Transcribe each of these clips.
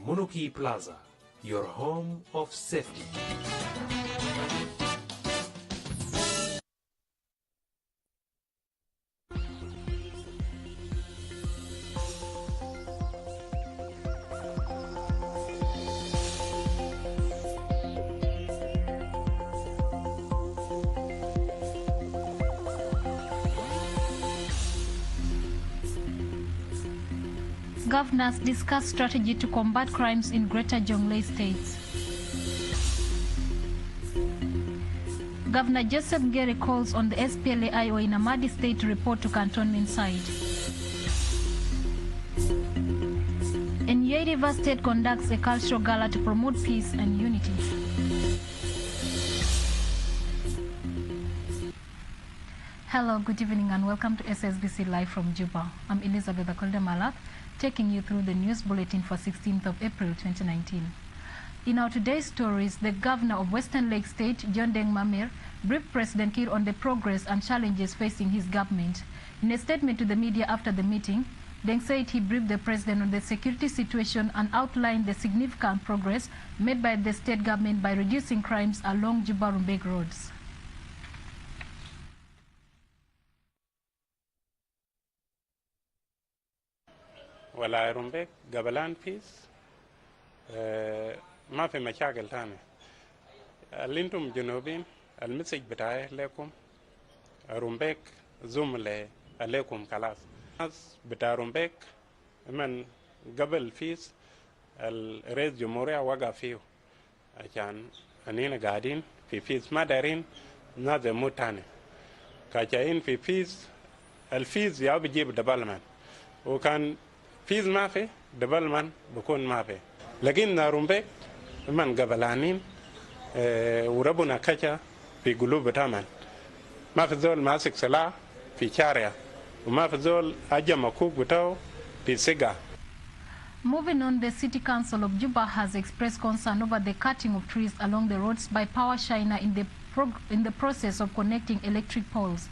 Munuki Plaza, your home of safety. Governors discuss strategy to combat crimes in Greater Jonglei states. Governor Joseph Gere calls on the SPLA-IO in Amadi State to report to cantonment side. And Yei River State conducts a cultural gala to promote peace and unity. Hello, good evening and welcome to SSBC Live from Juba. I'm Elizabeth Akolde Malak, taking you through the news bulletin for 16th of April 2019. In our today's stories, the governor of Western Lake State, John Deng Mamir, briefed President Kiir on the progress and challenges facing his government. In a statement to the media after the meeting, Deng said he briefed the president on the security situation and outlined the significant progress made by the state government by reducing crimes along Juba-Rumbek roads. ولا رومبيك قبلان فيس ما في مشاكل تاني اللي انتم جنوبين المسج بتاعي لكم رومبيك زملاء عليكم خلاص الناس بتاع رومبيك من قبل فيس الرئيس الجمهورية وقع فيه عشان انينا قاعدين في فيس ما دارين ناس يموت تاني كاجاين في فيس الفيس يا بيجيب ديفلوبمنت وكان فيز ما في ديفلوبمنت بكون ما في لكن رومبيك من قبلانين وربنا كجا في قلوب تمام ما في زول ماسك سلاح في شارع وما في زول اجى مكوك بتاعه في سيجا. Moving on, the City Council of Juba has expressed concern over the cutting of trees along the roads by Power China in the process of connecting electric poles.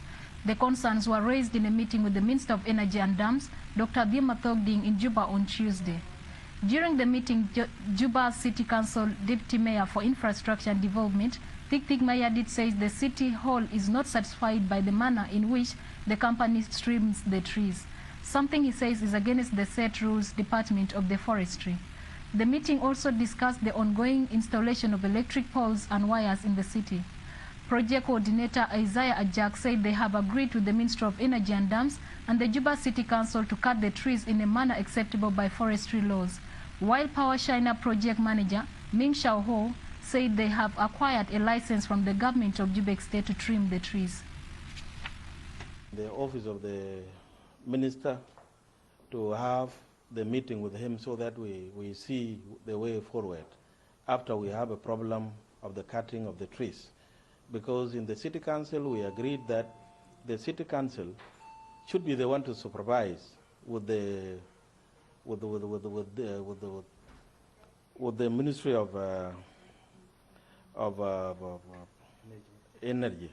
The concerns were raised in a meeting with the Minister of Energy and Dams, Dr. Dima Thogding, in Juba on Tuesday. During the meeting, Juba City Council Deputy Mayor for Infrastructure and Development, Tik Mayadit, says the City Hall is not satisfied by the manner in which the company trims the trees, something he says is against the set rules Department of the Forestry. The meeting also discussed the ongoing installation of electric poles and wires in the city. Project Coordinator Isaiah Ajak said they have agreed with the Ministry of Energy and Dams and the Juba City Council to cut the trees in a manner acceptable by forestry laws, while Power China Project Manager Ming Shao Ho said they have acquired a license from the government of Juba State to trim the trees. The office of the minister to have the meeting with him so that we see the way forward after we have a problem of the cutting of the trees. Because in the City Council we agreed that the City Council should be the one to supervise with the Ministry of Energy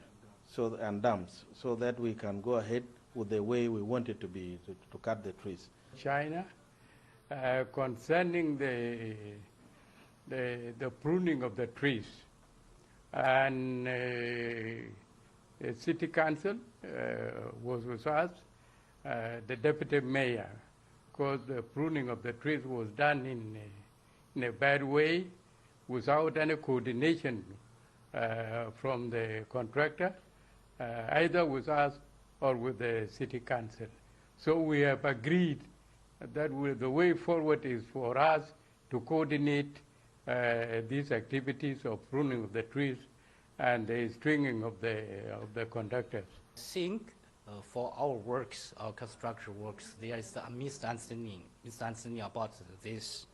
and Dams, so that we can go ahead with the way we want it to be to cut the trees. China concerning the pruning of the trees. And the City Council was with us, the Deputy Mayor, because the pruning of the trees was done in a bad way without any coordination from the contractor, either with us or with the City Council. So we have agreed that the way forward is for us to coordinate these activities of pruning of the trees and the stringing of the conductors. I think for our works, our construction works, there is a misunderstanding about this.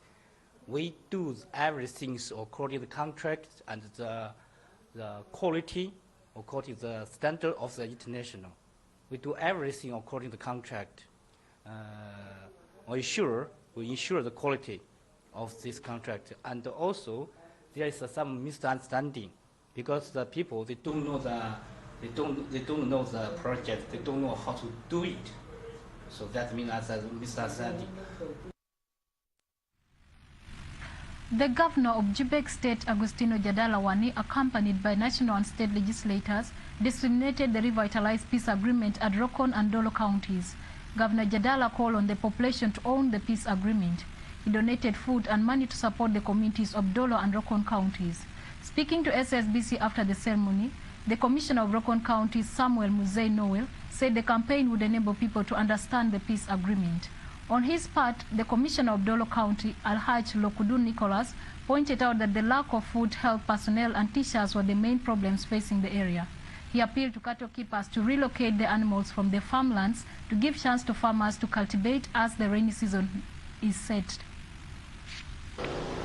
We do everything according to the contract and the quality according to the standard of the international. We do everything according to the contract. We ensure the quality of this contract, and also there is some misunderstanding because the people they don't know the project, they don't know how to do it, so that means as a misunderstanding. The governor of Jubek State, Agustino Jadala, accompanied by national and state legislators, designated the revitalized peace agreement at Rokon and Dolo counties. Governor Jadala called on the population to own the peace agreement. He donated food and money to support the communities of Dolo and Rokon counties. Speaking to SSBC after the ceremony, the Commissioner of Rokon County, Samuel Muzei Noel, said the campaign would enable people to understand the peace agreement. On his part, the Commissioner of Dolo County, Alhaj Lokudun Nicholas, pointed out that the lack of food, health personnel and teachers were the main problems facing the area. He appealed to cattle keepers to relocate the animals from their farmlands to give chance to farmers to cultivate as the rainy season is set.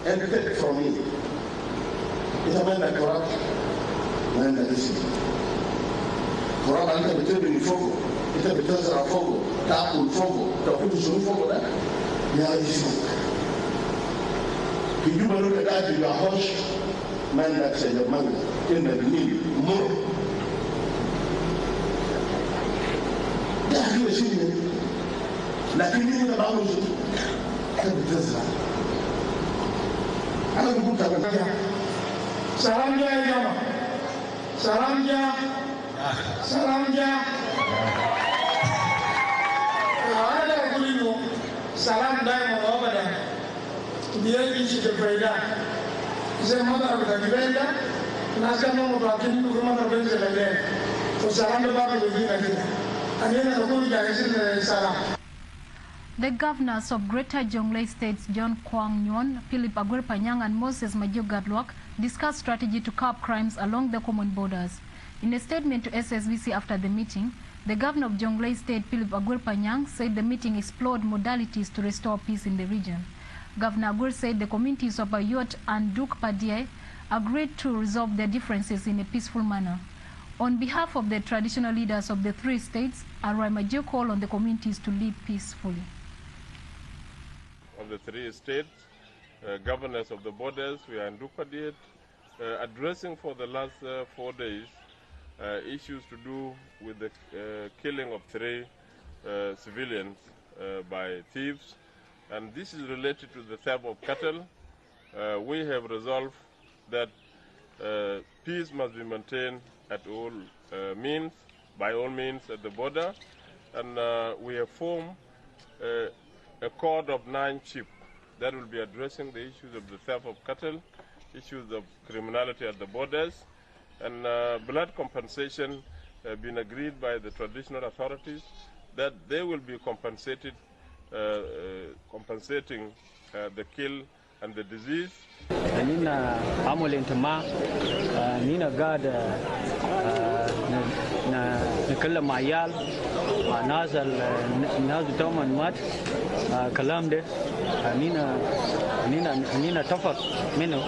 And take it from me. It's a man that corrupt, man that listens. Corrupt, I'm going to tell you fogo. It's a because of fogo. Tapu fogo. Tapu so fogo that. Yeah, this is. If you look at that, you are harsh. Man that said the man in the need more. Yeah, you are seeing. Lakini ni na babu zote. Kabisa. Ana kukuta kwa Salam ja jama. Salam ja. Salam ja. Ada kulino. Salam dai mo abada. Dia bishi ke faida. Saya mata ada kibenda. Nasa mo bakini ko mata benze lele. So salam da babu ni na. Anena ko ja kesin salam. The governors of Greater Jonglei States, John Kwang Nyon, Philip Agwerpanyang and Moses Majogadlwak, discussed strategy to curb crimes along the common borders. In a statement to SSBC after the meeting, the governor of Jonglei State, Philip Agwerpanyang, said the meeting explored modalities to restore peace in the region. Governor Agwer said the communities of Ayot and Duk Padie agreed to resolve their differences in a peaceful manner. On behalf of the traditional leaders of the three states, Arai Majo called on the communities to live peacefully. Of the three states, governors of the borders, we are in Dukadiet, addressing for the last 4 days issues to do with the killing of 3 civilians by thieves, and this is related to the theft of cattle. We have resolved that peace must be maintained at all means, by all means at the border, and we have formed a code of 9 chiefs that will be addressing the issues of the theft of cattle, issues of criminality at the borders, and blood compensation been agreed by the traditional authorities that they will be compensated, compensating the kill and the disease. Nina amulintama nina gada na kala mayal nazal toman mat kalam de nina tafak minu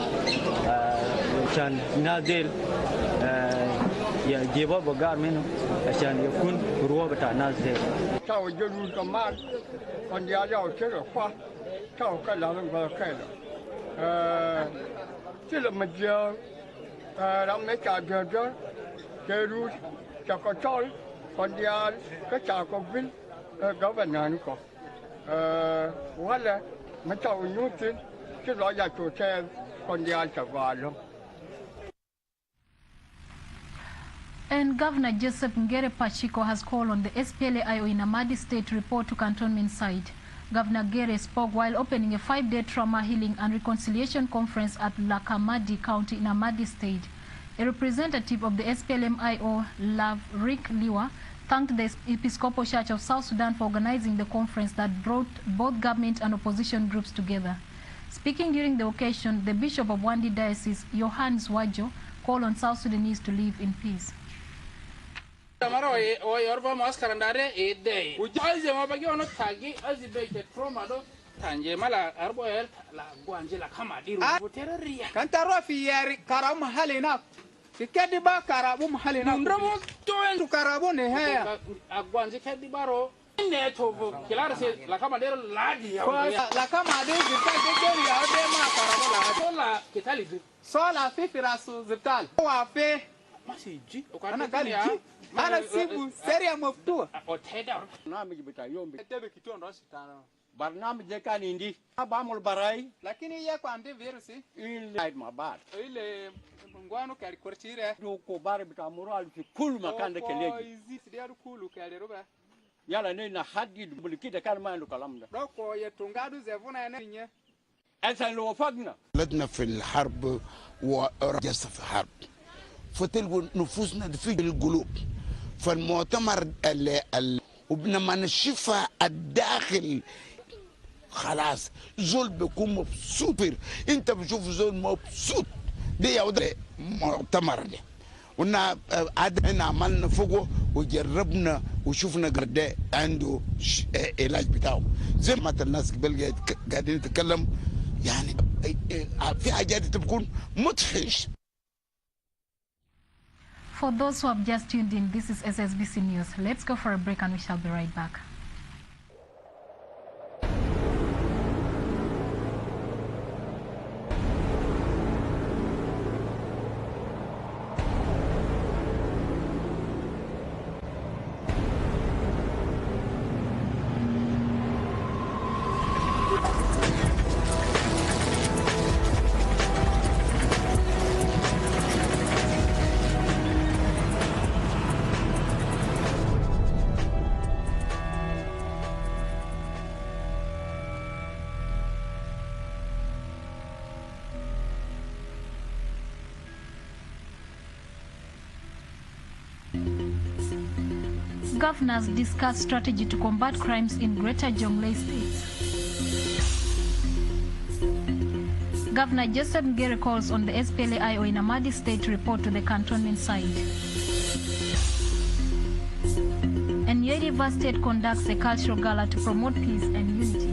chan nazil ya jeba bagar minu chan yakun ruwa bata nazil tao jeru kamal on dia yao chero kwa tao kala ba kaila这了么叫让没干着着，这路这个招，คนเดียวก็จากก็วิ่งก็วันนั้นก็ว่าแล้วมันเจ้ายุ่งจริงที่เราอยากตัวแทนคนเดียวจากวันแล้ว And Governor Joseph Ngere Pacheco has called on the SPLA-IO in Amadi State to report to cantonment site. Governor Ngere spoke while opening a 5-day trauma healing and reconciliation conference at Lakamadi County in Amadi State. A representative of the SPLM-IO, Lavrik Liwa, thanked the Episcopal Church of South Sudan for organizing the conference that brought both government and opposition groups together. Speaking during the occasion, the Bishop of Wandi Diocese, Johannes Wajo, called on South Sudanese to live in peace. tanje mala arbo el la gwanje la kama diru botereria kan taro fi yari karam halina fi kedi ba karabu halina ndramo to en karabu ne haya agwanje kedi baro ne to kilara se la kama dero ladi ya la kama de zita de deri ya de ma karabu la sola kitali sola fi firasu zital wa fe masiji ana kali ana sibu seria maftua oteda na mjibita yombe tebe kitondo sitana barnamij dekan indi abamul barai lakini ye kwamde virusi ile mabar ile ngwano kali korchire du ko bare bitamuru al fi kul makande keleji izi dia kulu kale roba yala ne na haddi bulkida kan ma kalamda doko ye tungadu zevuna ene nye asa lo fagna ولدنا في الحرب ورجس في الحرب فتلقوا نفوسنا في القلوب فالمؤتمر ولما نشوفها الداخل خلاص زول بيكون مبسوط انت بتشوف زول مبسوط دي يا مؤتمر ده قلنا هنا عملنا فوقه وجربنا وشفنا قد عنده علاج بتاعه زي ما الناس قبل قاعدين يتكلم يعني في حاجات تكون مدهش. For those who have just tuned in, this is SSBC News. Let's go for a break and we shall be right back. Governors discuss strategy to combat crimes in Greater Jonglei State. Governor Joseph Ngere calls on the SPLA-IO in Amadi State to report to the cantonment side. And Nyeri River State conducts a cultural gala to promote peace and unity.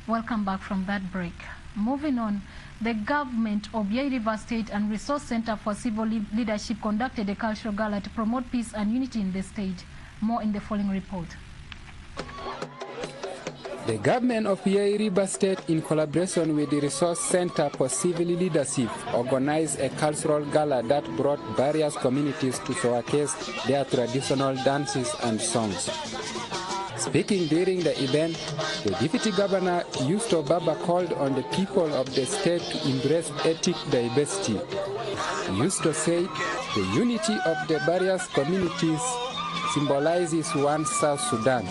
Welcome back from that break. Moving on, the government of Nyeri River State and Resource Center for Civil Leadership conducted a cultural gala to promote peace and unity in the state. More in the following report. The government of Nyeri River State, in collaboration with the Resource Center for Civil Leadership, organized a cultural gala that brought various communities to showcase their traditional dances and songs. Speaking during the event, the Deputy Governor Yusto Baba called on the people of the state to embrace ethnic diversity. Yusto said the unity of the various communities symbolizes one South Sudan.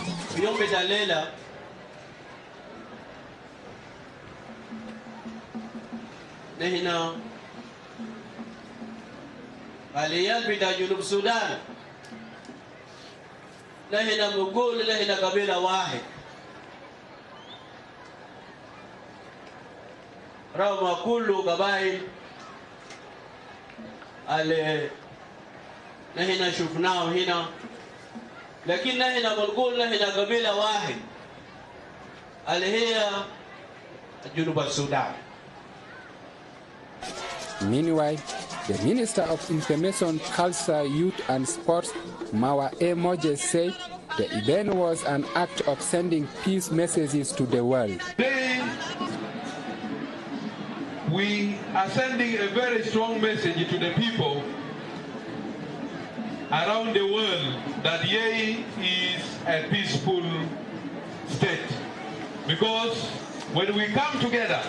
Sudan نحن نقول نحن قبيلة واحد رغم كل قبائل اللي نحن شفناه هنا لكن نحن بنقول نحن قبيلة واحد اللي هي جنوب السودان. Meanwhile, the Minister of Information, Culture, Youth and Sports, Mawa A. Moses, said the event was an act of sending peace messages to the world. Today, we are sending a very strong message to the people around the world that Nyeri is a peaceful state. Because when we come together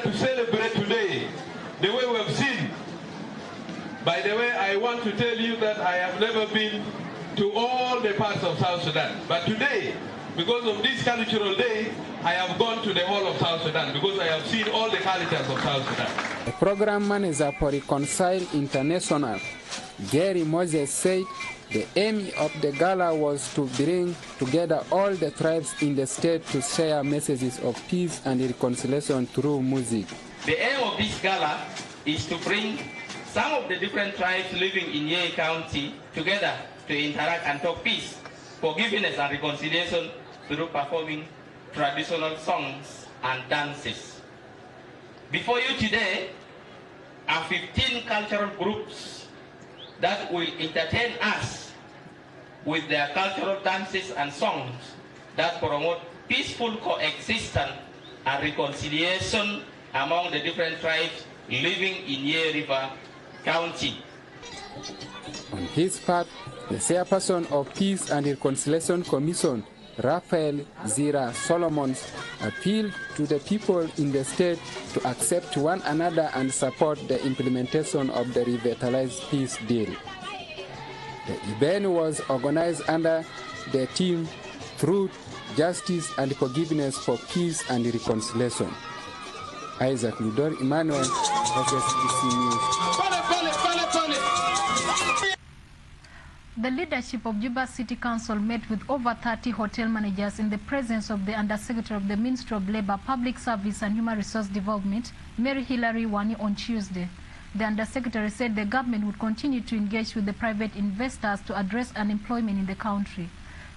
to celebrate today, the way we have seen, by the way, I want to tell you that I have never been to all the parts of South Sudan. But today, because of this cultural day, I have gone to the whole of South Sudan because I have seen all the cultures of South Sudan. The program manager for Reconcile International, Gary Moses, said the aim of the gala was to bring together all the tribes in the state to share messages of peace and reconciliation through music. The aim of this gala is to bring some of the different tribes living in Nyeri County together to interact and talk peace, forgiveness and reconciliation through performing traditional songs and dances. Before you today are 15 cultural groups that will entertain us with their cultural dances and songs that promote peaceful coexistence and reconciliation among the different tribes living in Nyeri River County. On his part, the chairperson of Peace and Reconciliation Commission, Raphael Zira Solomons, appealed to the people in the state to accept one another and support the implementation of the revitalized peace deal. The event was organized under the theme Truth, Justice and Forgiveness for Peace and Reconciliation. Isaac Ludor Emmanuel, SSBC News. The leadership of Juba City Council met with over 30 hotel managers in the presence of the Undersecretary of the Ministry of Labour, Public Service and Human Resource Development, Mary Hilary Wani, on Tuesday. The Undersecretary said the government would continue to engage with the private investors to address unemployment in the country.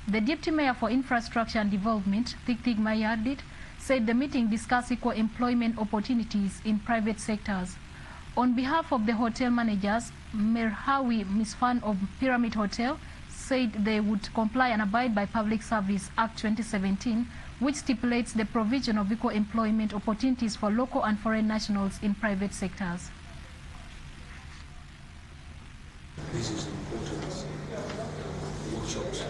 The Deputy Mayor for Infrastructure and Development, Tiktik Mayardit, said the meeting discussed equal employment opportunities in private sectors. On behalf of the hotel managers, Merhawi Misfan of Pyramid Hotel said they would comply and abide by Public Service Act 2017, which stipulates the provision of equal employment opportunities for local and foreign nationals in private sectors. This is important workshops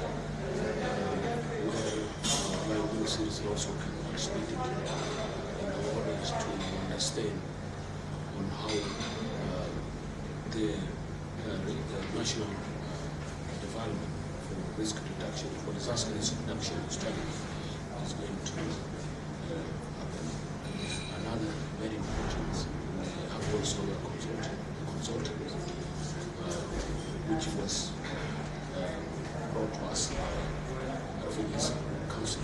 where my ministry is also participating in order to understand on how the national development for risk reduction, for disaster risk reduction study is going to happen. Another very important, we have also a consultant which was brought to us by Refugees Council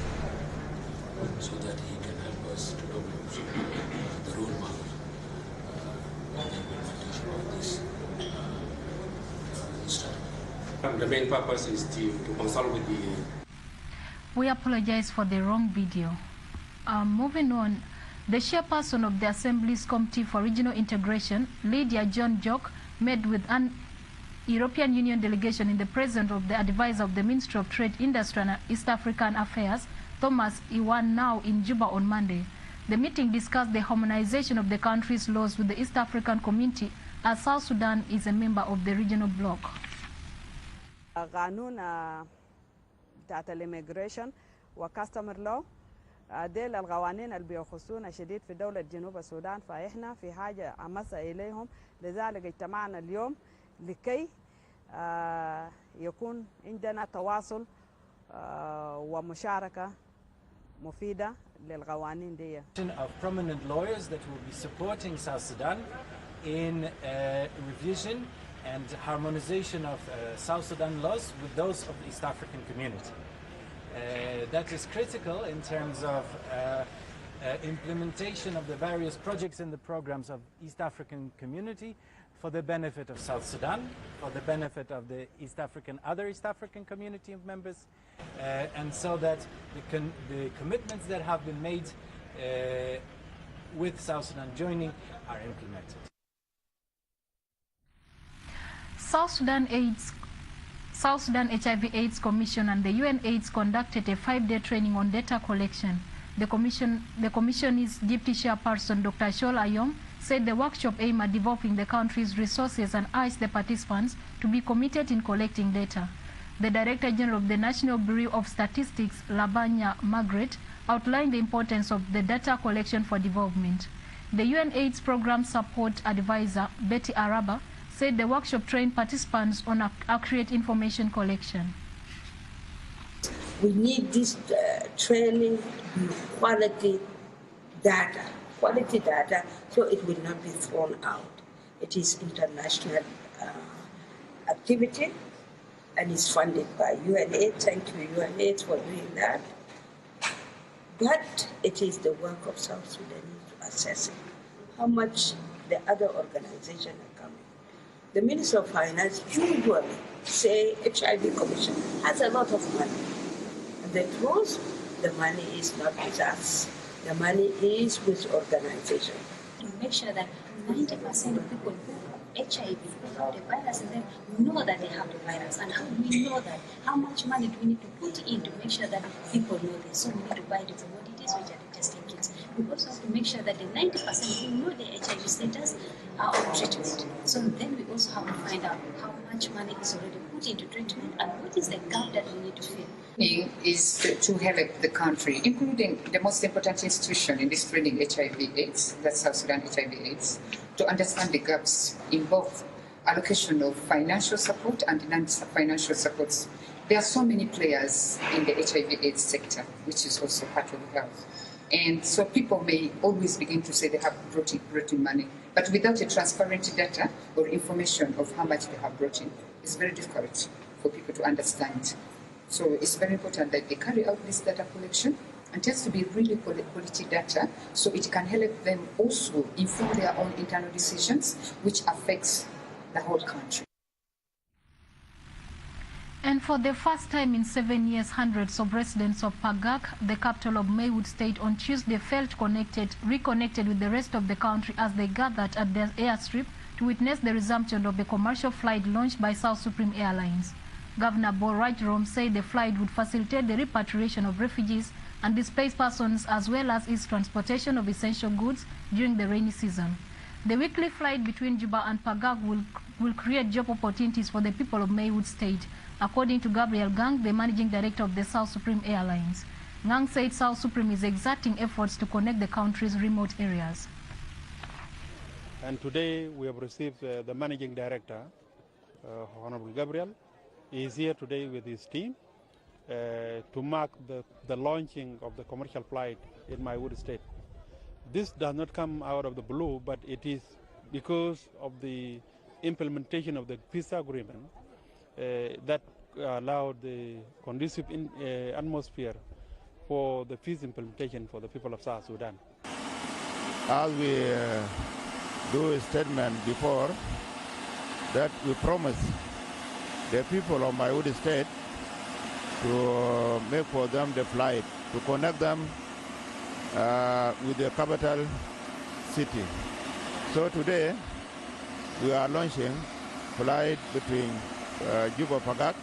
so that he can help us to develop the roadmap the implementation of this study. The main purpose is to consult with the... We apologize for the wrong video. Moving on, the chairperson of the Assembly's Committee for Regional Integration, Lydia John Jock, met with an European Union delegation in the presence of the advisor of the Ministry of Trade, Industry and East African Affairs, Thomas Iwan, now in Juba on Monday. The meeting discussed the harmonization of the country's laws with the East African community, as South Sudan is a member of the regional bloc. قانون بتاعت الإميجريشن وكاستمر لو ديل القوانين اللي بيخصونا شديد في دولة جنوب السودان، فإحنا في حاجة أمسة إليهم. لذلك اجتمعنا اليوم لكي يكون عندنا تواصل ومشاركة مفيدة للقوانين دي. Of prominent lawyers that will be supporting South Sudan in revision and harmonization of South Sudan laws with those of the East African community. That is critical in terms of implementation of the various projects and the programs of East African community for the benefit of South Sudan, for the benefit of the other East African community of members, and so that the commitments that have been made with South Sudan joining are implemented. South Sudan HIV/AIDS Commission and the UN/AIDS conducted a 5-day training on data collection. The commission's deputy chairperson, Dr. Shol Ayom, said the workshop aimed at developing the country's resources and urged the participants to be committed in collecting data. The Director General of the National Bureau of Statistics, Labanya Margaret, outlined the importance of the data collection for development. The UN/AIDS Program Support Advisor, Betty Araba, said the workshop trained participants on accurate information collection. We need this training with quality data, so it will not be thrown out. It is international activity and is funded by UNAIDS. Thank you, UNAIDS, for doing that. But it is the work of South Sudan to assess how much the other organizations are coming. The Minister of Finance usually say HIV Commission has a lot of money. And the truth, the money is not with us. The money is with organizations. To make sure that 90% of people who have HIV, who have the virus, and then we know that they have the virus. And how do we know that? How much money do we need to put in to make sure that people know this? So we need to buy the commodities, which are the testing kits. we also have to make sure that the 90% who know their HIV status are on treatment. So then we also have to find out how much money is already put into treatment and what is the gap that we need to fill. Is to help the country, including the most important institution in this screening HIV/AIDS, that's South Sudan HIV/AIDS, to understand the gaps in both allocation of financial support and non-financial supports. There are so many players in the HIV/AIDS sector, which is also part of health. And so people may always begin to say they have brought in money, but without a transparent data or information of how much they have brought in, it's very difficult for people to understand. So it's very important that they carry out this data collection, and it has to be really quality data, so it can help them also inform their own internal decisions, which affects the whole country. And for the first time in 7 years, hundreds of residents of Pagak, the capital of Maywood State, on Tuesday felt reconnected with the rest of the country as they gathered at the airstrip to witness the resumption of the commercial flight launched by South Supreme Airlines. Governor Borajrom said the flight would facilitate the repatriation of refugees and displaced persons as well as its transportation of essential goods during the rainy season. The weekly flight between Juba and Pagak will create job opportunities for the people of Maywood State, according to Gabriel Gang, the managing director of the South Supreme Airlines. Gang said South Supreme is exerting efforts to connect the country's remote areas. And today we have received the managing director, Honorable Gabriel. He is here today with his team to mark the launching of the commercial flight in Maywood State. This does not come out of the blue, but it is because of the implementation of the peace agreement that allowed the conducive atmosphere for the peace implementation for the people of South Sudan. As we do a statement before, that we promise the people of Maywood State to make for them the flight, to connect them with the capital city. So today, we are launching flight between Juba Pagak,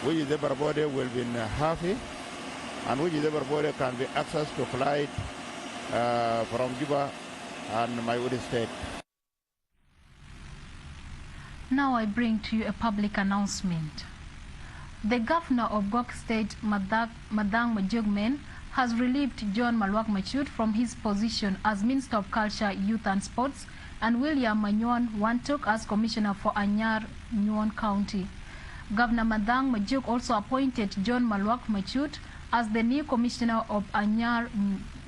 which is everybody will be in Hafi, and which is everybody can be access to flight from Juba and Maywood State. Now I bring to you a public announcement. The governor of Gok State, Madang Majogmen, has relieved John Malwak Machut from his position as Minister of Culture, Youth and Sports, and William Manyuan Wantok as Commissioner for Anyar Nyuan County. Governor Madang Majuk also appointed John Malwak Machut as the new Commissioner of Anyar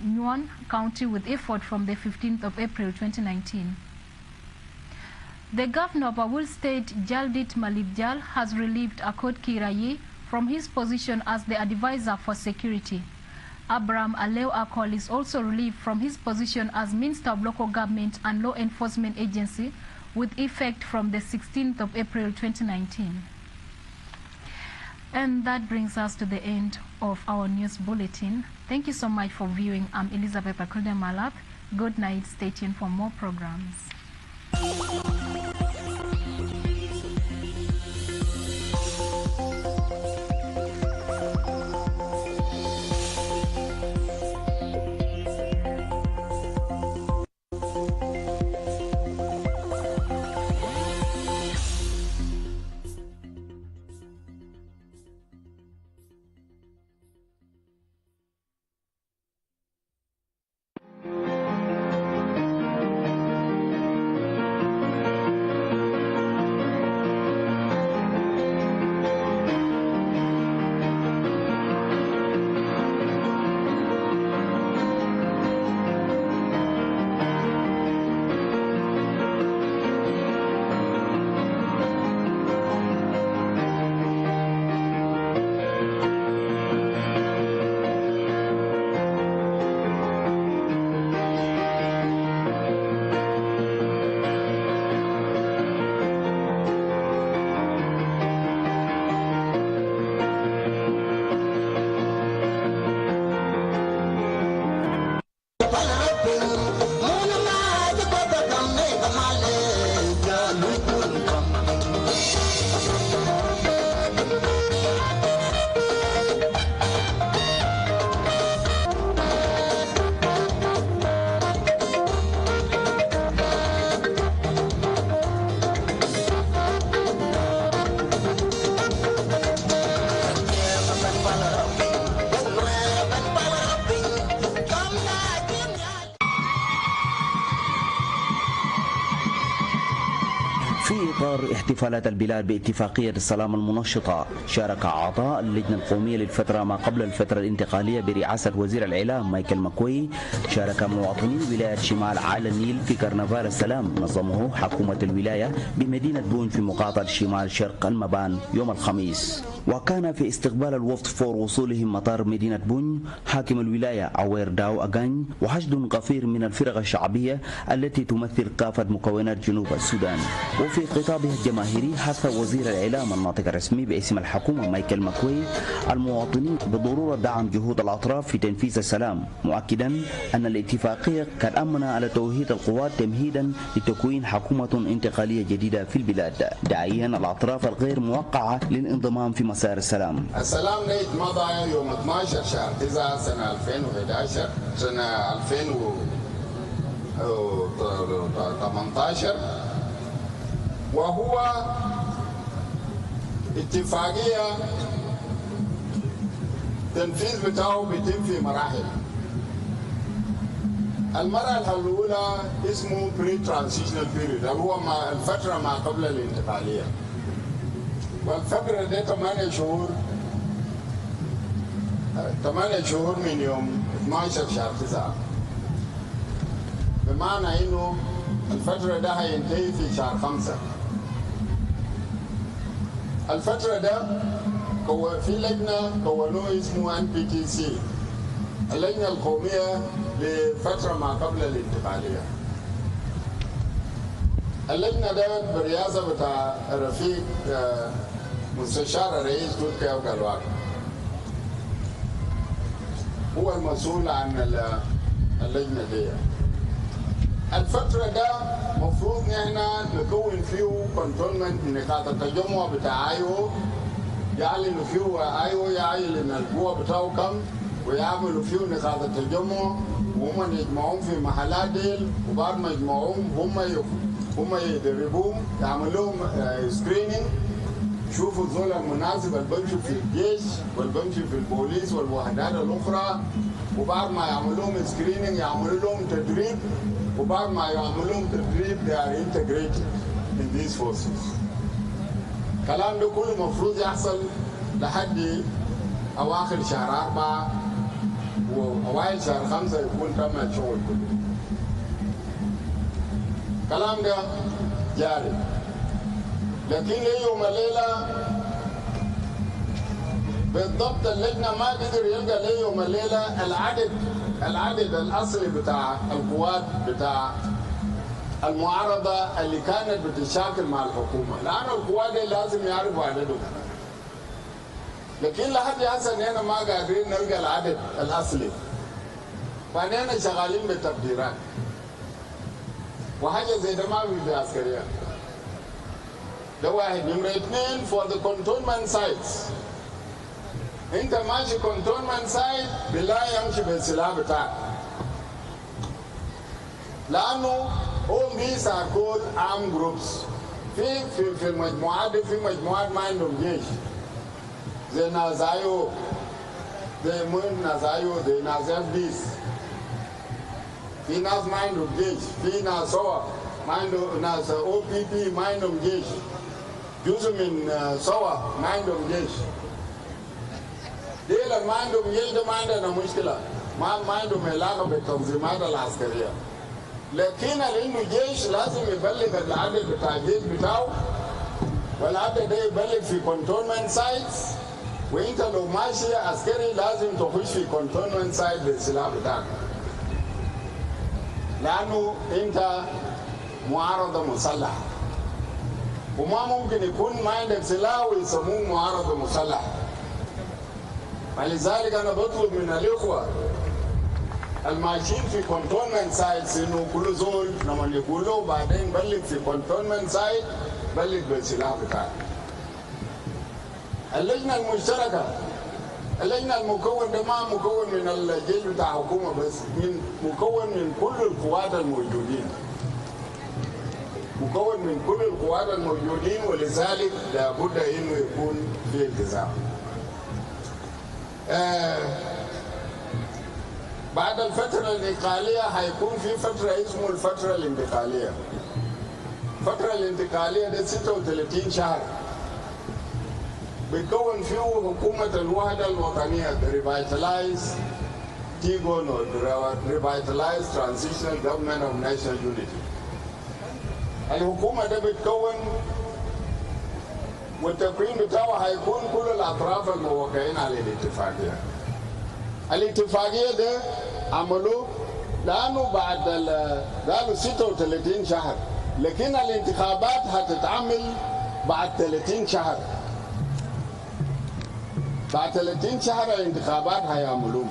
Nyuan County with effect from the 15th of April 2019. The governor of Awul State, Jaldit Malibjal, has relieved Akot Kirayi from his position as the advisor for security. Abraham Aleu Akol is also relieved from his position as Minister of Local Government and Law Enforcement Agency with effect from the 16th of April 2019. And that brings us to the end of our news bulletin. Thank you so much for viewing. I'm Elizabeth Akulde Malap. Good night. Stay tuned for more programs. احتفالات البلاد باتفاقية السلام المنشطة، شارك أعضاء اللجنة القومية للفترة ما قبل الفترة الانتقالية برئاسة وزير الإعلام مايكل ماكوي. شارك مواطني ولاية شمال عالي النيل في كرنفال السلام نظمه حكومة الولاية بمدينة بون في مقاطعة شمال شرق المبان يوم الخميس. وكان في استقبال الوفد فور وصولهم مطار مدينة بون حاكم الولاية عوير داو أغاني وحشد غفير من الفرق الشعبية التي تمثل كافة مكونات جنوب السودان. وفي خطابه الجماهيري حث وزير الإعلام الناطق الرسمي باسم الحكومة مايكل ماكوي المواطنين بضرورة دعم جهود الأطراف في تنفيذ السلام، مؤكدا أن الاتفاقية قد أمن على توحيد القوات تمهيدا لتكوين حكومة انتقالية جديدة في البلاد، داعيا الأطراف الغير موقعة للانضمام في مسار السلام. السلام نيت مضى يوم 12 شهر 9 سنة 2011 سنة 2018، وهو اتفاقية تنفيذ بتاعه بيتم في مراحل. المرحلة الأولى اسمه بري ترانزيشنال بيريود، هو الفترة ما قبل الانتقالية، والفترة دي 8 شهور من يوم 12 شهر 9، بمعنى انه الفترة ده هينتهي في شهر 5. الفترة ده في لجنة كونوه اسمه NPTC، اللجنة القومية لفترة ما قبل الانتقالية. اللجنة ده برئاسة بتاع رفيق مستشار الرئيس تركيا وقالواك، هو المسؤول عن اللجنة دي. الفترة ده مفروض نحن نكون فيه كنترولمنت نقاط التجمع بتاع ايو، يعلنوا فيه ايو يعلن القوة بتاعه كم، ويعملوا فيه نقاط التجمع، وهم يجمعون في محلات ديل، وبعد ما يجمعون هم يدربوهم، يعملوا لهم سكريننج، شوفوا الزول المناسب اللي بمشوا في الجيش والبمشوا في البوليس والوحدات الأخرى، وبعد ما يعملوا لهم سكريننج يعملوا لهم تدريب، وبعد ما يعملوا لهم تدريب they are integrated in these forces. الكلام ده كله المفروض يحصل لحد أواخر شهر 4 وأوائل شهر 5 يكون تم الشغل كله. الكلام ده جاري، لكن يوم الليلة بالضبط اللجنة ما قدر يلقى يوم الليلة العدد الأصلي بتاع القوات بتاع المعارضة اللي كانت بتشاكل مع الحكومة، لأن القوات دي لازم يعرفوا عددهم. لكن لحد هسه هنا ما قادرين نلقى العدد الأصلي، فهنا شغالين بالتبديرات، وحاجة زي ده ما في عسكرية. ده واحد. نمرة 2 for the cantonment sites. انت ماشي cantonment site بالله يمشي بالسلاح بتاعك، لانه all these are called armed groups. في المجموعات دي في مجموعات ما عندهم جيش، زي نازايو، زي نازايو، زي ناس FDs. في ناس ما عندهم جيش، في ناس سوا ما عندهم، ناس OPP ما عندهم جيش، جزء من سوا ما عندهم جيش. دي ما عندهم جيش ده ما عندنا مشكلة، ما عندهم علاقة بالتنظيمات العسكرية. لكن لأنه جيش لازم يبلغ العدد بتاع الجيش بتاعه، والعدد ده يبلغ في كونتونمنت سايتس، وانت لو ماشي عسكري لازم تخش في كونتونمنت سايت بالسلاح بتاعك، لأنه انت معارضة مسلحة، وما ممكن يكون ما عندك سلاح ويسموه معارضة مسلحة. فلذلك أنا بطلب من الإخوة الماشيين في كونتونمنت سايتس إنه كل زول لما يقول له بعدين بلغ في كونتونمنت سايت بلغ بالسلاح بتاعك. اللجنة المشتركة، اللجنة المكون ده ما مكون من الجيش بتاع حكومة بس، مكون من كل القوات الموجودين، مكون من كل القوات الموجودين، ولذلك لابد انه يكون في التزام. بعد الفترة الانتقالية هيكون في فترة اسمه الفترة الانتقالية. الفترة الانتقالية ده 36 شهر بيكون فيه حكومة الوحدة الوطنية Revitalized TGON or Revitalized Transitional Government of National Unity. الحكومة ده بتكون والتكوين بتاعه هيكون كل الأطراف الموقعين على الاتفاقية. الاتفاقية ده عملوه لأنه بعد قالوا 36 شهر، لكن الانتخابات هتتعمل بعد 30 شهر. بعد 30 شهر الانتخابات هيعملوه،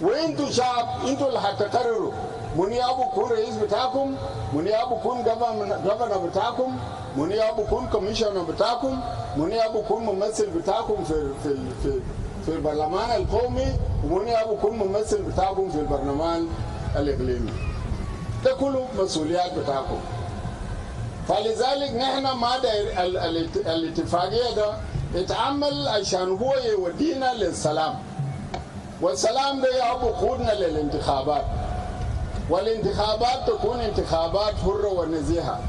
وانتوا شعب انتوا اللي هتقرروا من يابو يكون رئيس بتاعكم، من يابو يكون جفنر بتاعكم، من يابو يكون كوميشنر بتاعكم، من يابو يكون ممثل بتاعكم في البرلمان القومي، ومن يابو يكون ممثل بتاعكم في البرلمان الاقليمي. ده كله مسؤوليات بتاعكم. فلذلك نحن ما داير الاتفاقيه ده يتعمل عشان هو يودينا للسلام، والسلام ده يابو يقودنا للانتخابات، والانتخابات تكون انتخابات حرة ونزيهة،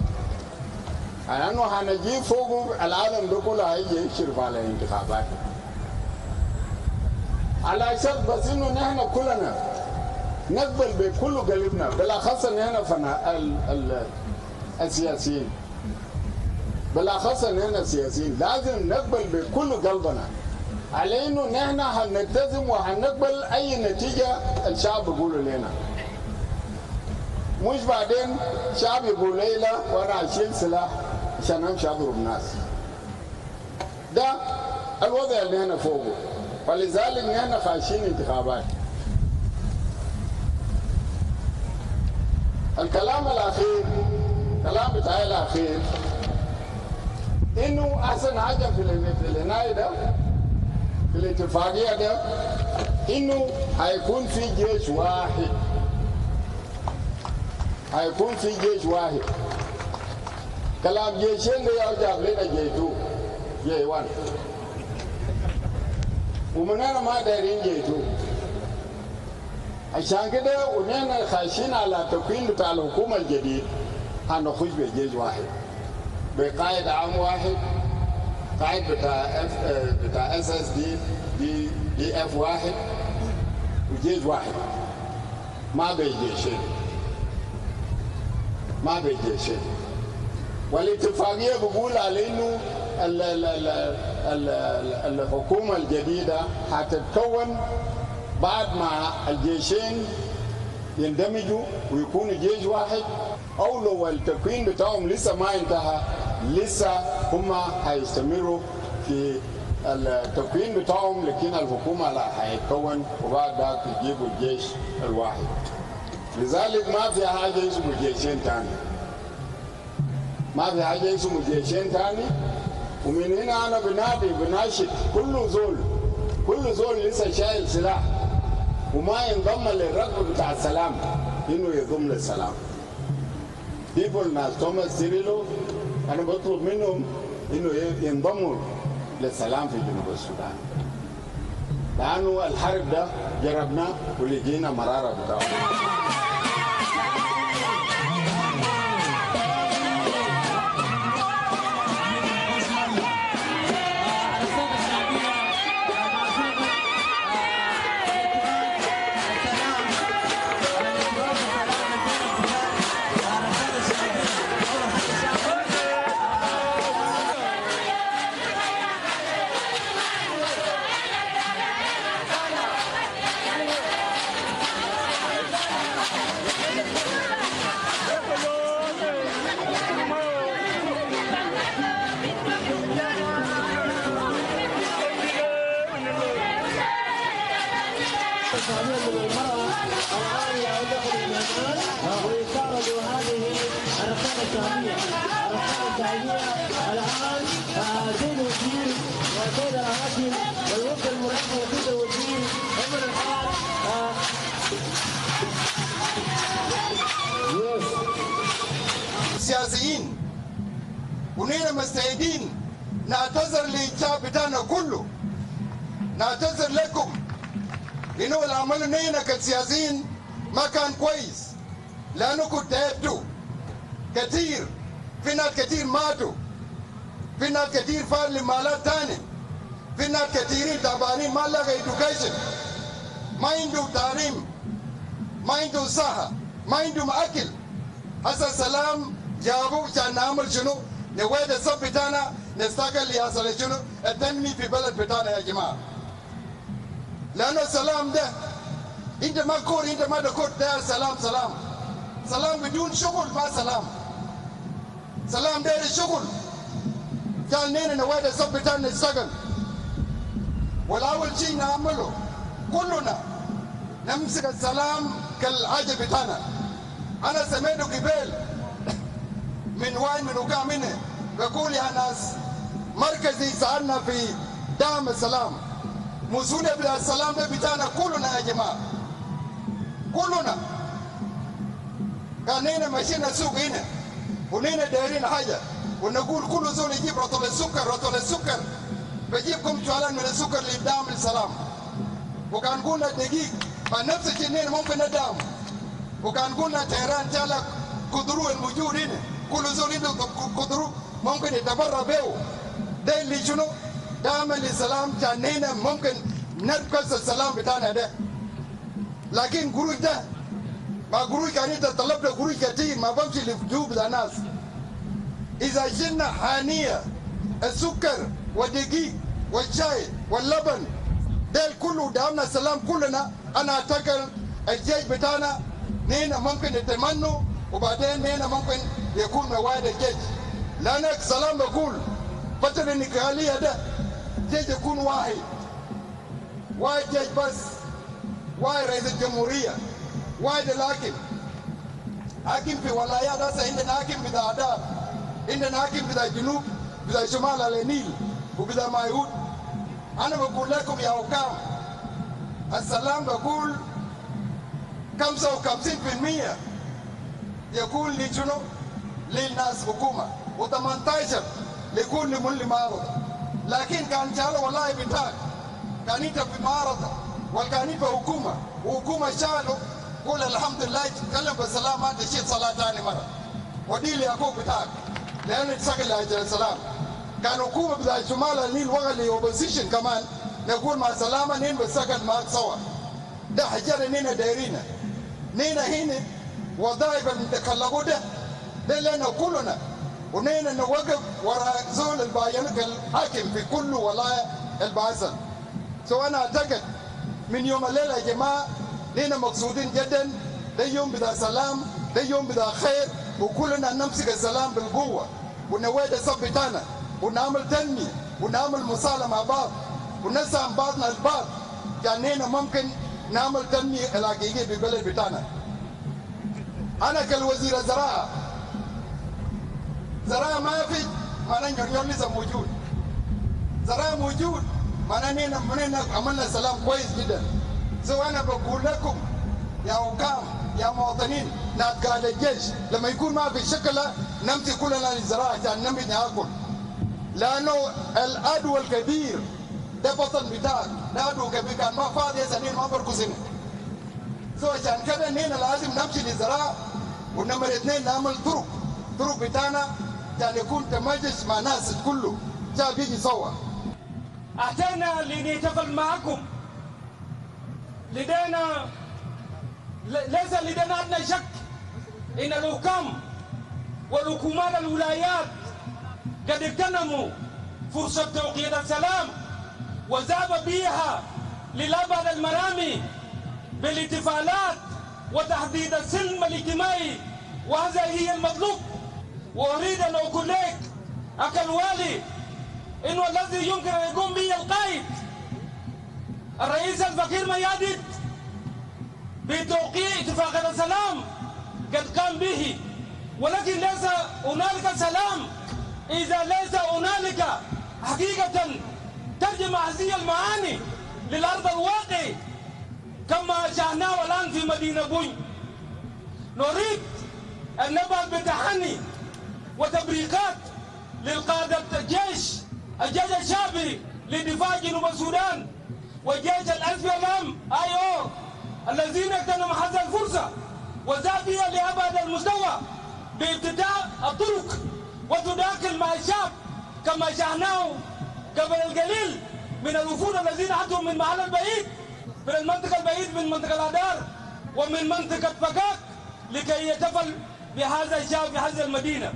لأنه هنجيب فوق العالم ده كله هيجي يشرف على الانتخابات. على أساس بس إنه نحن كلنا نقبل بكل قلبنا، بالأخص نحن السياسيين، بالأخص نحن السياسيين لازم نقبل بكل قلبنا على إنه نحن هنلتزم وهنقبل أي نتيجة الشعب يقوله لنا. مش بعدين شعب يقول لي لا وانا اشيل سلاح عشان امشي اضرب ناس. ده الوضع اللي هنا فوقه، فلذلك نحن خاشين انتخابات. الكلام الاخير، الكلام بتاعي الاخير، انه احسن حاجه في العنايه ده، في الاتفاقيه ده، انه هيكون في جيش واحد. هيكون في جيش واحد. كلام جيشين ده يرجع لنا جيتو جي 1 ومننا ما دايرين جيتو. عشان كده ونحن خايشين على تكوين بتاع الحكومه الجديد هنخش بجيش واحد، بقائد عام واحد، قائد بتاع SSBC واحد، وجيش واحد. ما بيجيشين، ما بيجيشين. والاتفاقيه بقول على انه الحكومه الجديده هتتكون بعد ما الجيشين يندمجوا ويكونوا جيش واحد، او لو التكوين بتاعهم لسه ما انتهى لسه هم هيستمروا في التكوين بتاعهم، لكن الحكومه لا هيتكون وبعد ذلك يجيبوا الجيش الواحد. لذلك ما في حاجه اسمه جيشين ثاني، ما في حاجه اسمه جيشين ثاني. ومن هنا انا بناشد كل زول لسه شايل سلاح وما ينضم للركب بتاع السلام انه يضم للسلام. بيبول ناس توماس سيريلو انا بطلب منهم انه ينضموا للسلام في جنوب السودان، لانه الحرب ده جربناه ولقينا مراره بتاعه. سياسيين ونحن مستعدين نعتذر للشعب بتاعنا كله، نعتذر لكم انه اللي عملوا نحن كسياسيين ما كان كويس، لانكم تعبتوا كثير في ناس كتير ماتوا، في ناس كتير فار لمالات تاني، في ناس كتيرين تعبانين ما لقى education، ما عنده تعليم، ما عنده صحة، ما عنده أكل. هسا السلام جابوا عشان نعمل شنو؟ نويد الصف بتاعنا نستقل يصل شنو؟ التنمية في بلد بتاعنا يا جماعة. لأنه السلام ده أنت ما كور أنت ما تكور ده سلام سلام. سلام بدون شغل ما سلام. سلام ده الشغل. كان نينا نويد الصف بتاعنا نستقل. والأول شيء نعمله كلنا نمسك السلام كالحاجة بتاعنا. أنا سمعته قبل من وين من وقع منه بقول يا ناس مركزي سألنا في دعم السلام مسؤولية بتاع السلام ده بتاعنا كلنا يا جماعة كلنا. كان هنا ماشيين السوق هنا ونينا دايرين حاجة ونقول كل زول يجيب رطل السكر بجيبكم شوالان من السكر لدعم السلام. وكان قلنا دقيق فنفس الشيء ممكن ندعم. وكان قلنا تهران جالك قدروا الموجود هنا كل زول عنده قدروا ممكن يتبرع به. ده اللي شنو؟ دعم السلام كان هنا ممكن نركز السلام بتاعنا ده. لكن قروش ده ما قروش كان انت طلبنا قروش كتير ما بمشي لجيوب الناس. إذا جينا حانية السكر والدقيق والشاي واللبن ده كله دعمنا السلام كلنا. أنا أعتقد الجيش بتاعنا نينا ممكن يتمنوا وبعدين نينا ممكن يكون مواد الجيش. لأن السلام بقول فترة الانتقالية ده جيش يكون واحد جيش بس واحد رئيس الجمهورية واحد الحاكم. حاكم في ولايات هسه عندنا حاكم بتاع آداب عندنا حاكم بتاع جنوب بتاع شمال على النيل وبتاع مايوت. أنا بقول لكم يا حكام السلام بقول 55% يكون لشنو؟ للناس حكومة و18 يكون لمن معارضة. لكن كان شغله والله بتاعك كان انت في معارضة وكان انت في حكومة وحكومة شغله قول الحمد لله تتكلم بالسلام ما تشيل صلاة ثاني مرة ودي اللي أكون بتاعك لأنه تسجل أجل السلام. كان حكومة بتاع شمال النيل وغلي وبوزيشن كمان نقول مع سلامة نين بسجل معك سوا. ده حجر نينا دايرينا نينا هنا وظائف المتخلقوا ده لنا كلنا ونينا نوقف وراء زول الباينك الحاكم في كل ولاية البعثة. أنا أعتقد من يوم الليلة يا جماعة نينا مقصودين جدا. ده يوم بتاع سلام ده يوم بتاع خير وكلنا نمسك السلام بالقوة ونويد الصف بتاعنا ونعمل تنمية ونعمل مصالحة مع بعض ونسام بعضنا البعض. يعني هنا ممكن نعمل تنمية الحقيقية في البلد بتاعنا. أنا كالوزير الزراعة زراعة ما في معناه نيون لسه موجود. زراعة موجود معناه نينا عملنا سلام كويس جدا. أنا بقول لكم يا حكام يا مواطنين ناس قاعد الجيش لما يكون ما في شكله نمشي كلنا للزراعة عشان نمشي ناكل. لأنه العدو الكبير ده بطن بتاعك ده عدو كبير كان ما فاضي سنين ما بركزين. عشان كده نينا لازم نمشي للزراعة. ونمر 2 نعمل طرق بتاعنا عشان يكون تمجس مع ناس كله عشان بيجي سوا. أتينا لنتفق معكم. ليس لدينا أدنى شك إن الحكام والحكومات الولايات قد اغتنموا فرصة توقيع السلام وذهب بها للأبعد المرامي بالاتفاقات وتحديد السلم الاجتماعي وهذا هي المطلوب. وأريد أن أقول لك أخي الوالي إنه الذي يمكن أن يقوم به القائد الرئيس الفقير ميادد بتوقيع اتفاق السلام قد قام به. ولكن ليس هنالك سلام إذا ليس هنالك حقيقة ترجمة هذه المعاني للأرض الواقع كما شاهدناه الآن في مدينة بوي. نريد أن نبعث بتحني وتبريكات للقادة الجيش الشعبي لدفاع جنوب السودان وجيش SPLM IO الذين اغتنموا هذه الفرصة وذهبوا لأبعد المستوى بافتتاح الطرق وتداخل مع الشعب كما شاهدناه قبل القليل من الوفود الذين أتوا من محل البعيد، من المنطقة البعيد من منطقة الأدار ومن منطقة بكاك لكي يحتفل بهذا الشعب في هذه المدينة.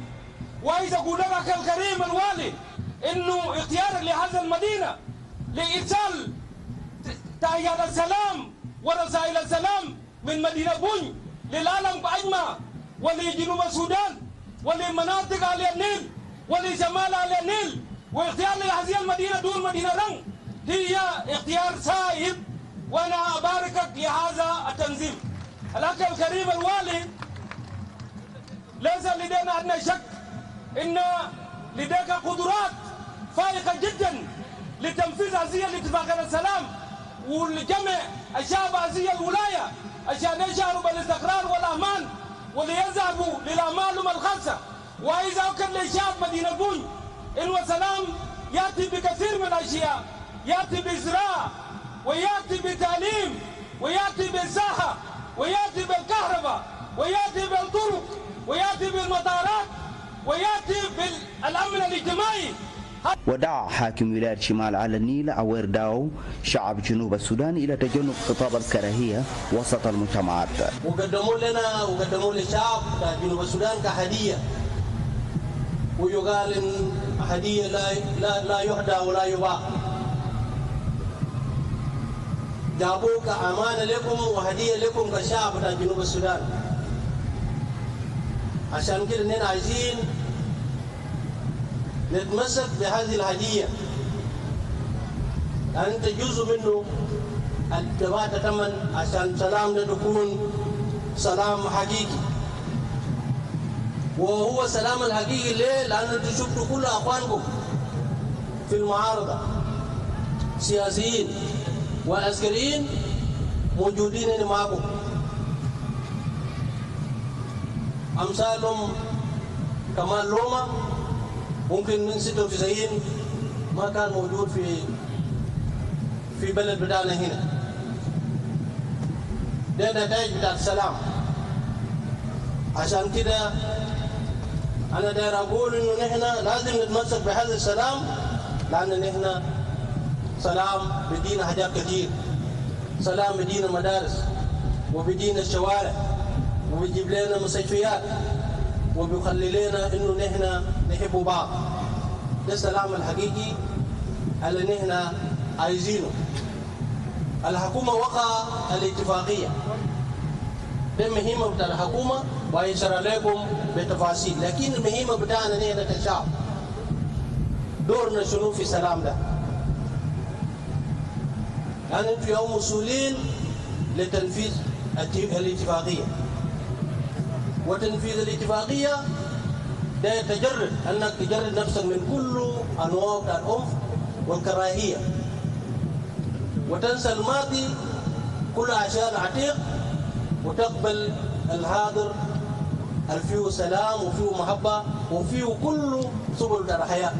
وإذا أقول لك الكريم الوالي إنه اختيارك لهذه المدينة لإرسال تحيات السلام ورسائل السلام من مدينة بوني للعالم أجمع ولجنوب السودان ولمناطق على النيل ولشمال على النيل، واختيار لهذه المدينة دون مدينة رنگ هي اختيار صائب، وأنا أباركك لهذا التنظيم. الأخ الكريم الوالي، ليس لدينا أدنى شك إن لديك قدرات فائقة جدا لتنفيذ هذه الاتفاقية السلام ولجمع الشعب هذه الولاية عشان يشعروا بالاستقرار والأمان وليذهبوا للأعمالهم الخاصة. وإذا أكد للشعب مدينة بوني إن السلام يأتي بكثير من الأشياء، يأتي بالزراعة ويأتي بالتعليم ويأتي بالصحة ويأتي بالكهرباء ويأتي بالطرق ويأتي بالمطارات ويأتي بالأمن الاجتماعي. ودعا حاكم ولاية شمال على النيل عوير داو شعب جنوب السودان إلى تجنب خطاب الكراهية وسط المجتمعات. وقدموا لنا وقدموا للشعب جنوب السودان كهدية، ويقال إن هدية لا يهدى ولا يباع. جابوه كأمانة لكم وهدية لكم كشعب جنوب السودان. عشان كده إننا عايزين نتمسك بهذه الهدية، لأن أنت جزء منه الدفاع تتمن عشان سلامنا تكون سلام حقيقي. وهو سلام الحقيقي ليه؟ لأن أنتم شفتوا كل أخوانكم في المعارضة سياسيين والعسكريين موجودين هنا معكم، أمثالهم كمال لوما ممكن من 96 ما كان موجود في بلد بتاعنا هنا. ده نتائج بتاع السلام. عشان كده أنا داير أقول إنه نحن لازم نتمسك بهذا السلام، لأن نحن سلام بدينا حاجات كثير. سلام بدينا مدارس وبدينا الشوارع وبيجيب لنا مستشفيات وبيخلي لنا إنه نحن نحب بعض. ده السلام الحقيقي اللي نحن عايزينه. الحكومة وقع الاتفاقية، ده المهمة بتاع الحكومة ويشرح لكم بتفاصيل، لكن المهمة بتاعنا نحن كشعب دورنا شنو في السلام ده؟ لأن أنتم يوم مسؤولين لتنفيذ الاتفاقية، وتنفيذ الاتفاقية ده يتجرد أنك تجرد نفسك من كل أنواع العنف والكراهية، وتنسى الماضي كل أشياء عتيق، وتقبل الحاضر فيه سلام وفيه محبة وفيه كل سبل الحياة.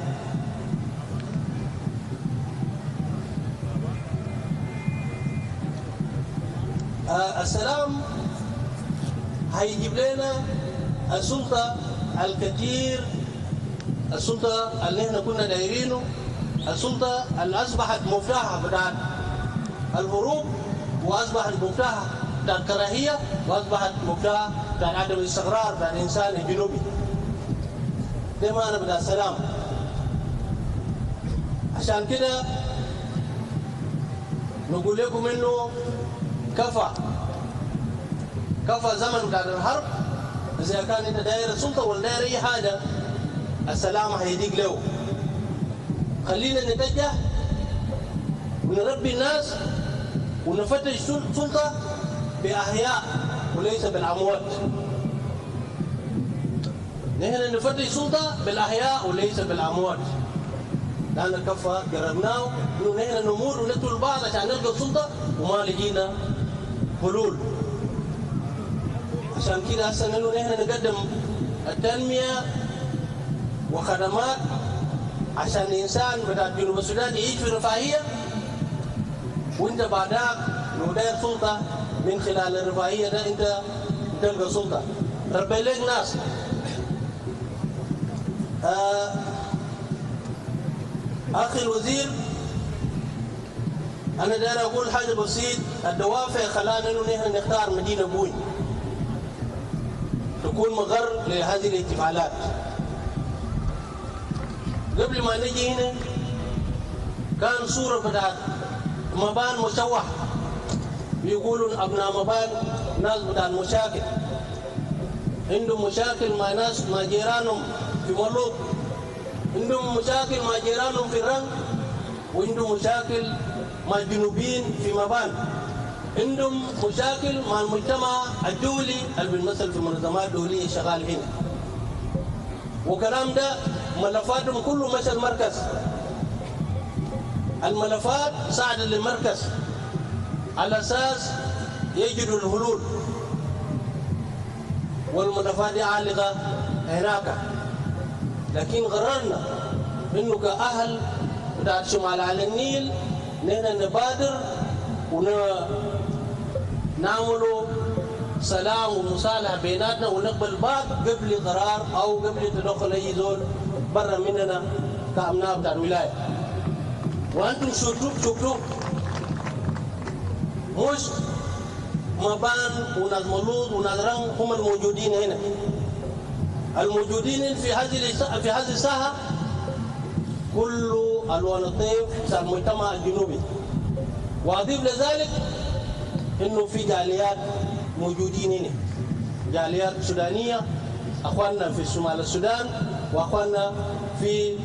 السلام هيجيب لنا السلطة الكثير، السلطة اللي احنا كنا دايرينه، السلطة اللي أصبحت مفتاح بتاعت الهروب، وأصبحت مفتاح بتاعت الكراهية، وأصبحت مفتاح بتاعت عدم الاستقرار بتاعت الإنسان الجنوبي. ده معنى بتاع السلام. عشان كده نقول لكم إنه كفى زمن بتاع الحرب. إذا كان أنت داير السلطة ولا داير أي حاجة، السلام هيديك له. خلينا نتجه ونربي الناس ونفتش السلطة بأحياء وليس بالأموات. نحن نفتش السلطة بالأحياء وليس بالأموات، لأن كفى جربناه إنه نحن نمر ونقتل بعض عشان نلقى السلطة وما لقينا حلول. عشان كده هسه انه نحن نقدم التنميه وخدمات عشان الانسان بتاع جنوب السودان يعيش في رفاهيه، وانت بعدها لو داير سلطه من خلال الرفاهيه ده انت تلقى سلطه. ربي لك ناس أخي الوزير، أنا داير أقول حاجة بسيط. الدوافع خلانا إنه نحن نختار مدينة بوي تكون مقر لهذه الاحتفالات. قبل ما نجي هنا كان صورة بتاعت مبان مشوه، بيقولوا أبناء مبان ناس بتاع مشاكل، عندهم مشاكل مع ناس مع جيرانهم في ملوك، عندهم مشاكل مع جيرانهم في الرنگ، وعندهم مشاكل مع الجنوبيين في مبان، عندهم مشاكل مع المجتمع الدولي اللي بيمثل في منظمات دولية شغال هنا. وكلام ده ملفاتهم كله مشى المركز. الملفات ساعدت للمركز على أساس يجدوا الحلول، والملفات دي عالقة هناك. لكن قررنا إنه كأهل بتاع شمال على النيل نحن نبادر ونعملوا سلام ومصالحة بيناتنا ونقبل بعض قبل قرار أو قبل تدخل أي زول برا مننا كأبناء بتاع الولاية. وأنتم شفتوا مش مبان وناس مولود وناس رنگ هم الموجودين هنا. الموجودين في هذه الساحة كل ألوان الطيف بتاع المجتمع الجنوبي. وأضيف لذلك إنه في جاليات موجودين هنا، جاليات سودانية، أخواننا في شمال السودان وأخواننا في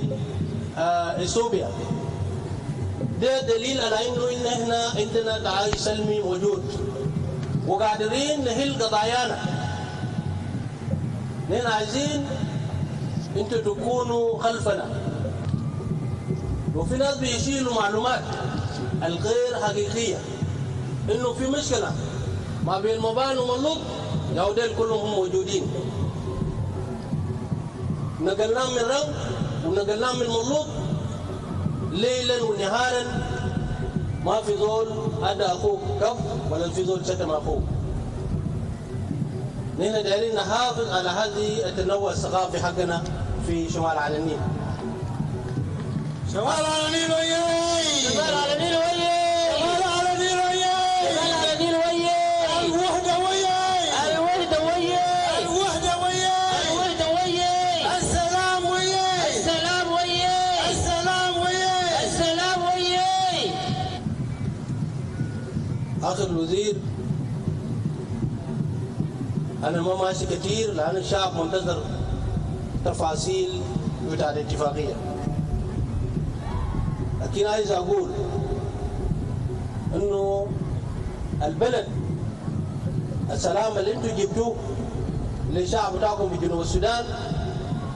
إثيوبيا. ده دليل على إنه إحنا عندنا تعايش سلمي موجود وقادرين نحل قضايانا. نحن عايزين انتوا تكونوا خلفنا. وفي ناس بيشيلوا معلومات الغير حقيقية انه في مشكلة ما بين مبان وملوك، يا ديل كلهم موجودين. نقلناهم من رنگ ونقلناهم من ملوك ليلا ونهارا، ما في زول أدى أخوه كف ولا في زول شتم أخوه. نحن دايرين نحافظ على هذه التنوع الثقافي حقنا في شمال على النيل. شمال على النيل وياي، شمال على النيل وياي، شمال على النيل وياي، شمال على النيل وياي، الوحدة وياي، الوحدة وياي، الوحدة وياي، الوحدة وياي، السلام وياي، السلام وياي، السلام وياي، السلام وياي. أخي الوزير، أنا ما ماشي كثير لأن الشعب منتظر تفاصيل بتاع الاتفاقية. لكن عايز أقول إنه البلد السلام اللي أنتم جبتوه للشعب بتاعكم في جنوب السودان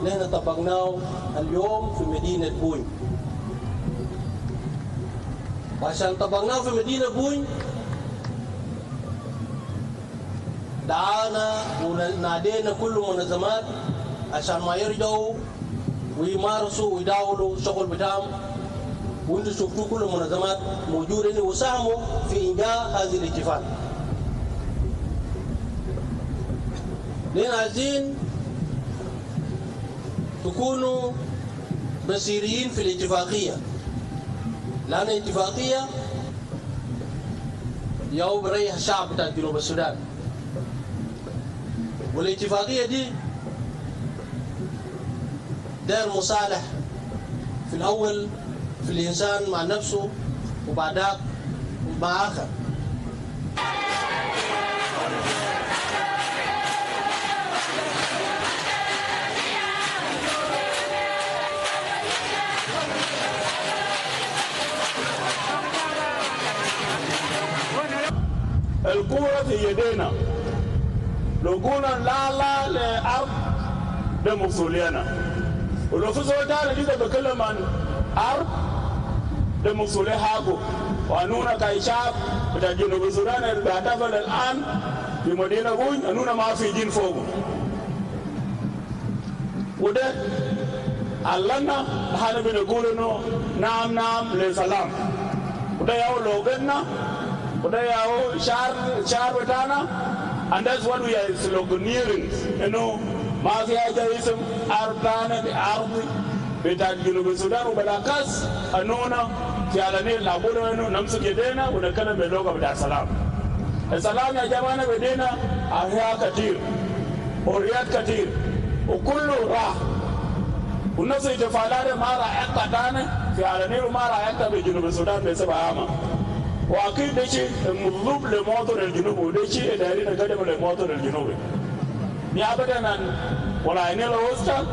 نحن طبقناه اليوم في مدينة بوي. وعشان طبقناه في مدينة بوي دعانا ونادينا كل المنظمات عشان ما يرجعوا ويمارسوا ويداولوا الشغل بتاعهم. وانتم شفتوا كل المنظمات موجوده وساهموا في انجاح هذه الاتفاق. لأن عايزين تكونوا بصيريين في الاتفاقيه، لان الاتفاقيه يوم بريح الشعب بتاع جنوب السودان. والاتفاقية دي داير مصالح في الأول في الإنسان مع نفسه وبعدها مع آخر. القوة في يدينا. لو قلنا لا لأرض ده مسؤولينا، ولو في زول تاني كده بكلم عن أرض ده مسؤولية حقه. وأنونا كشعب بتاع جنوب السودان اللي بيحتفل الآن في مدينة بوي أنونا ما في جين فوقه. وده علنا نحن بنقول إنه نعم نعم للسلام. وده ياو لوجنا وده ياو شعر بتاعنا. And that's what we are sloganeering, you know, ما في حاجة اسم أرضنا بأرض بتاع جنوب السودان وبلاكاس أنونا في على النيل لابد إنه نمسك يدينا ونتكلم باللغة بتاع السلام. السلام يا جماعة بدينا أحياء كثير حريات كثير وكله راح والناس يتفاعلون ما رأيت تانا في على النيل وما رأيت بجنوب السودان بسبب عامة وأكيد ده شيء مطلوب لمواطن الجنوب وده شيء دايرين نقدم لمواطن الجنوب نيابة عن ولايين الوسطى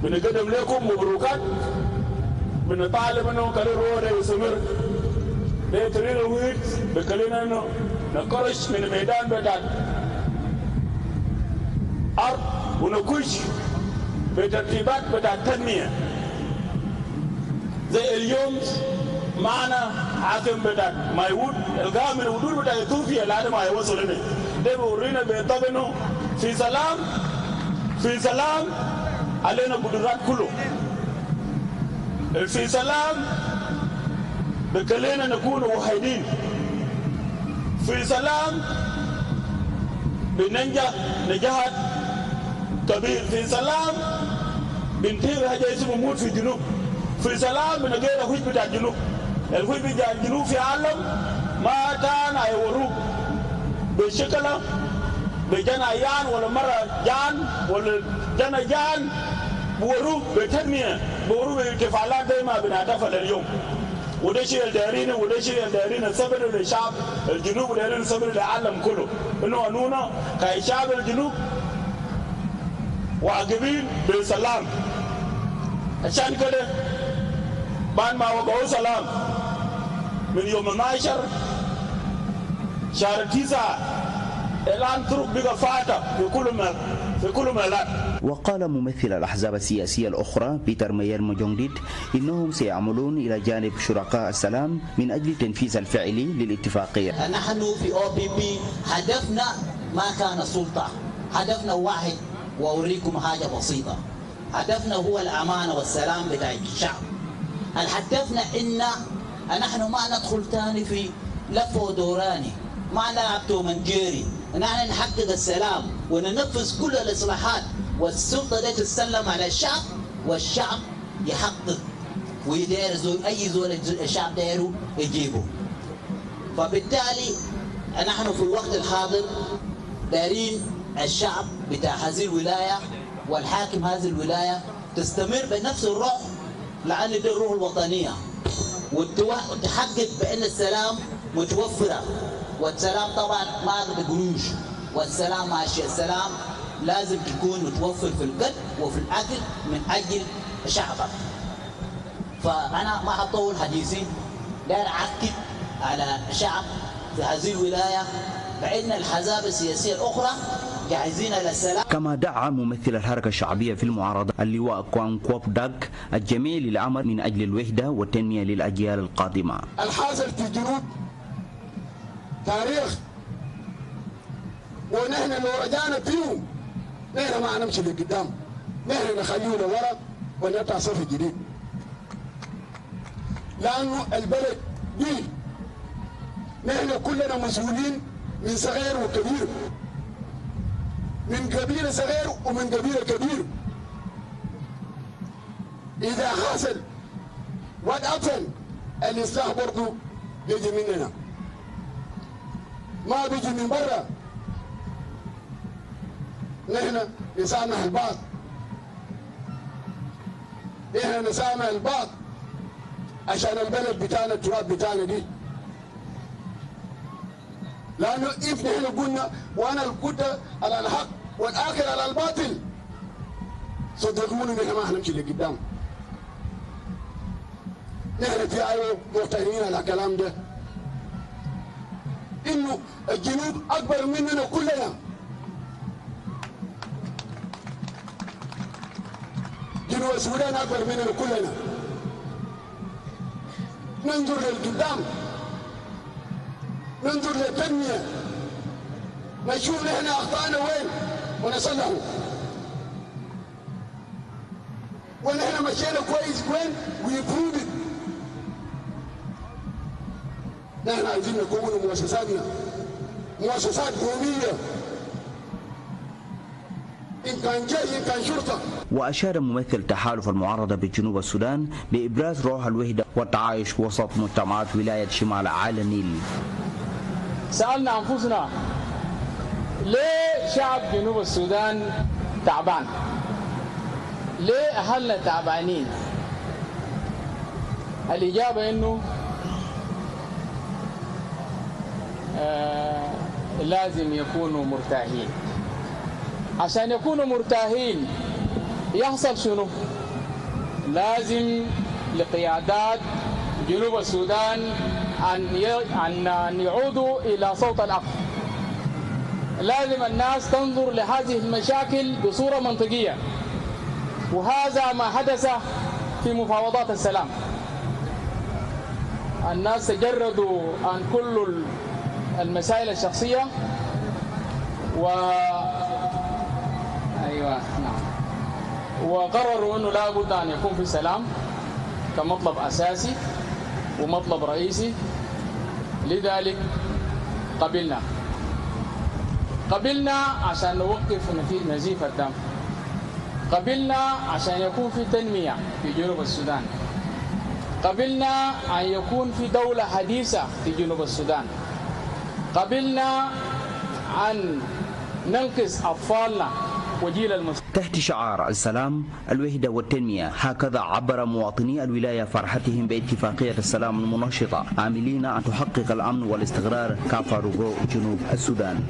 بنقدم لكم مبروكات بنطالب انه كل روح يستمر ده تريد الويت بكلنا انه نكرش من الميدان بتاع ارض ونكش بترتيبات بتاع التنميه زي اليوم معنا حاكم بتاع مايود القام من الحدود بتاع اثيوبيا لحد ما يوصل هنا ده بورينا بيطلب انه في سلام علينا قدرات كله في سلام بكلنا نكون وحيدين في سلام بننجح نجاحات كبير في سلام بنتهي حاجه اسمه موت في الجنوب في سلام بنجي الحوج بتاع الجنوب الحوج بتاع الجنوب في عالم ما كان هيوروك بشكله بجنا يان ولا مرة جان ولا جنا جان بوروك بتنمية بوروك بالكفالات دايما بنحتفل اليوم وده شيء الدارين وده شيء الدارين الصبر للشعب الجنوب ودارين الصبر للعالم كله انه انونا كشعب الجنوب واقفين بالسلام عشان كده بعد ما وقعوا سلام من يوم 12 شهر 9 الآن طرق بقى فاتة في كل ملان. وقال ممثل الأحزاب السياسية الأخرى بيتر ميير مجونجديد إنهم سيعملون إلى جانب شركاء السلام من أجل التنفيذ الفعلي للاتفاقية. نحن في OPP هدفنا ما كان سلطة، هدفنا واحد وأوريكم حاجة بسيطة. هدفنا هو الأمانة والسلام بتاع الشعب. هدفنا إن نحن ما ندخل تاني في لف ودوراني، ما نلعب توم اند جيري، نحن نحقق السلام وننفذ كل الإصلاحات والسلطة دي تسلم على الشعب والشعب يحقق ويدير أي زول الشعب دايره يجيبه. فبالتالي نحن في الوقت الحاضر دايرين الشعب بتاع هذه الولاية والحاكم هذه الولاية تستمر بنفس الروح لأن دي الروح الوطنية وتحقق بأن السلام متوفرة والسلام طبعا ما بقروش والسلام ماشي السلام لازم تكون متوفر في القد وفي الأكل من أجل شعبك. فأنا ما حطول حديثي داير أعكد على الشعب في هذه الولاية بأن الأحزاب السياسية الأخرى جاهزين للسلام. كما دعا ممثل الحركة الشعبية في المعارضة اللواء كوان كوب داك الجميع للعمل من أجل الوحدة والتنمية للأجيال القادمة. الحاصل في الجنوب تاريخ ونحن لو رجعنا فيهم نحن ما نمشي لقدام، نحن نخليه لورا ونبدأ صف جديد. لأنه البلد دي نحن كلنا مسؤولين من صغير وكبير، من قبيلة صغير ومن قبيلة كبير. إذا حصل واتقفل الإصلاح برضه بيجي مننا ما بيجي من برا. نحن نسامح البعض، نحن نسامح البعض عشان البلد بتاعنا التراب بتاعنا دي. لأنه إف نحن قلنا وأنا قلت على الحق والآخر على الباطل صدقوني نحن ما حنمشي لقدام. نحن في أيوة مقتنعين على الكلام ده إنه الجنوب أكبر مننا كلنا. جنوب السودان أكبر مننا كلنا. ننظر للقدام، ننظر للتنمية، نشوف نحن أخطأنا وين ونصلحه، ونحن مشينا كويس وين ويبرود. نحن عايزين نكون مؤسساتنا مؤسسات قومية كان جيش كان شرطة. وأشار ممثل تحالف المعارضة بجنوب السودان بإبراز روح الوحدة والتعايش وسط مجتمعات ولاية شمال أعالى النيل. سألنا أنفسنا ليه شعب جنوب السودان تعبان؟ ليه أهلنا تعبانين؟ الإجابة إنه لازم يكونوا مرتاحين. عشان يكونوا مرتاحين يحصل شنو؟ لازم لقيادات جنوب السودان أن يعودوا إلى صوت العقل. لازم الناس تنظر لهذه المشاكل بصورة منطقية، وهذا ما حدث في مفاوضات السلام. الناس تجردوا عن كل المسائل الشخصية وقرروا أنه لا بد أن يكون في سلام كمطلب أساسي ومطلب رئيسي. لذلك قبلنا عشان نوقف نزيف الدم، قبلنا عشان يكون في تنمية في جنوب السودان، قبلنا أن يكون في دولة حديثة في جنوب السودان، قبلنا أن ننقذ أطفالنا وجيل المستقبل. تحت شعار السلام الوحدة والتنمية، هكذا عبر مواطني الولاية فرحتهم باتفاقية السلام المنشطة، عاملين أن تحقق الأمن والاستقرار كافة رجوع جنوب السودان.